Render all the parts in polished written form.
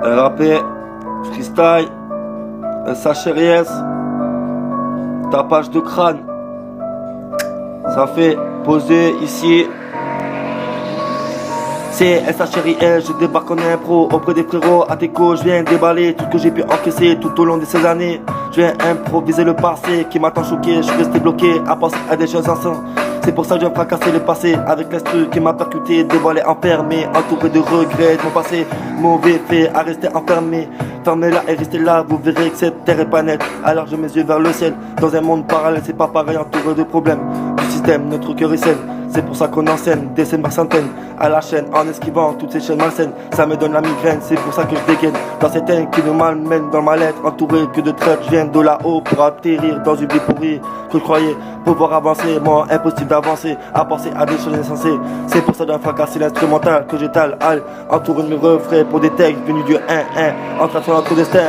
RAP, freestyle, SHRS, tapage de crâne. Ça fait poser ici. C'est SHRS, je débarque en impro auprès des frérots Ateco, je viens déballer tout ce que j'ai pu encaisser tout au long de ces années. Je viens improviser le passé qui m'a tant choqué, je suis resté bloqué à penser à des choses anciennes. C'est pour ça que je viens fracasser le passé avec l'instru qui m'a percuté, dévoilé, enfermé, entouré de regrets de mon passé. Mauvais fait à rester enfermé. Fermez là et restez là, vous verrez que cette terre est pas nette. Alors je mets mes yeux vers le ciel, dans un monde parallèle, c'est pas pareil, entouré de problèmes. Du système, notre cœur est sain. C'est pour ça qu'on enseigne des scènes par centaines à la chaîne en esquivant toutes ces chaînes malsaines. Ça me donne la migraine, c'est pour ça que je dégaine dans cette haine qui nous malmène dans ma lettre. Entouré que de traites, je viens de là-haut pour atterrir dans une vie pourrie que je croyais pouvoir avancer. Moi, impossible d'avancer, à penser à des choses insensées. C'est pour ça que j'ai fracasser l'instrumental que j'étale, entouré de mes refrains pour des textes venus du 1-1 en traçant notre destin.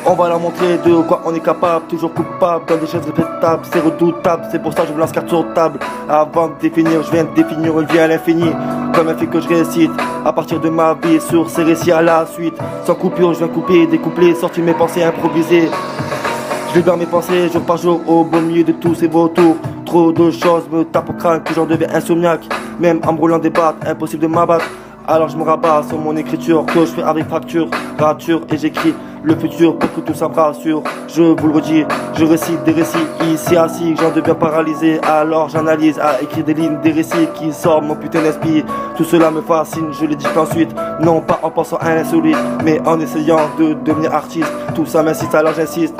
On va leur montrer de quoi on est capable, toujours coupable dans des choses répétables, c'est redoutable, c'est pour ça que je me lance carte sur table. Avant de définir, je viens de définir une vie à l'infini, comme un film que je récite, à partir de ma vie, sur ces récits à la suite. Sans coupure, je viens couper, découpler, sortir mes pensées improvisées. Je libère mes pensées jour par jour, au beau milieu de tous ces vautours. Trop de choses me tapent au crâne que j'en deviens insomniaque, même en brûlant des battes, impossible de m'abattre. Alors je me rabats sur mon écriture que je fais avec fracture, rature et j'écris le futur pour que tout ça me rassure. Je vous le redis, je récite des récits ici assis, j'en deviens paralysé. Alors j'analyse à écrire des lignes, des récits qui sortent mon putain d'esprit. Tout cela me fascine, je les dicte ensuite, non pas en pensant à l'insolite, mais en essayant de devenir artiste. Tout ça m'incite, alors j'insiste.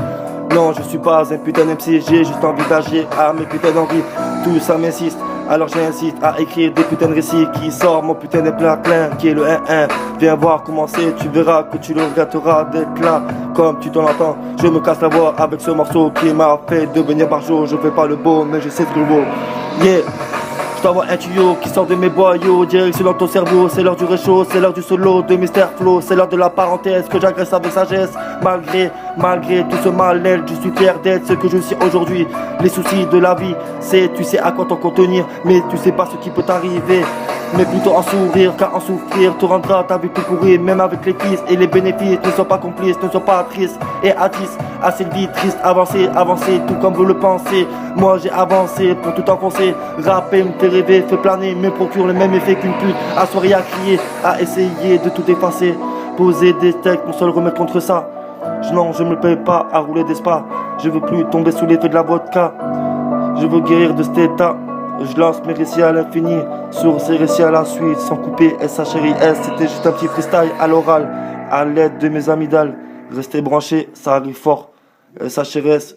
Non, je suis pas un putain d'MC, j'ai juste envie d'agir à mes putains d'envie. Tout ça m'insiste, alors j'incite à écrire des putains de récits qui sortent mon putain de plat plein qui est le 1-1. Viens voir comment c'est, tu verras que tu le regretteras d'être là. Comme tu t'en entends, je me casse la voix avec ce morceau qui m'a fait devenir barjot. Je fais pas le beau, mais je sais ce que le beau. Yeah. Je t'envoie un tuyau qui sort de mes boyaux, direction dans ton cerveau, c'est l'heure du réchaud, c'est l'heure du solo de Mr. Flow, c'est l'heure de la parenthèse que j'agresse avec sagesse. Malgré tout ce mal-être, je suis fier d'être ce que je suis aujourd'hui. Les soucis de la vie, c'est tu sais à quoi t'en contenir, mais tu sais pas ce qui peut t'arriver. Mais plutôt en sourire qu'à en souffrir, te rendra ta vie plus pourrie. Même avec les fils et les bénéfices, ne sois pas complice, ne sois pas triste et attriste. Assez de vie triste, avancez, tout comme vous le pensez. Moi j'ai avancé pour tout enfoncer. Rapper me fait rêver, fait planer, me procure le même effet qu'une pute. À soirée à crier, à essayer de tout effacer. Poser des textes pour seul remettre contre ça. Non, je me paye pas à rouler des spas. Je veux plus tomber sous l'effet de la vodka. Je veux guérir de cet état. Je lance mes récits à l'infini, sur ces récits à la suite, sans couper SHRS, c'était juste un petit freestyle à l'oral, à l'aide de mes amygdales. Restez branchés, ça arrive fort. SHRS,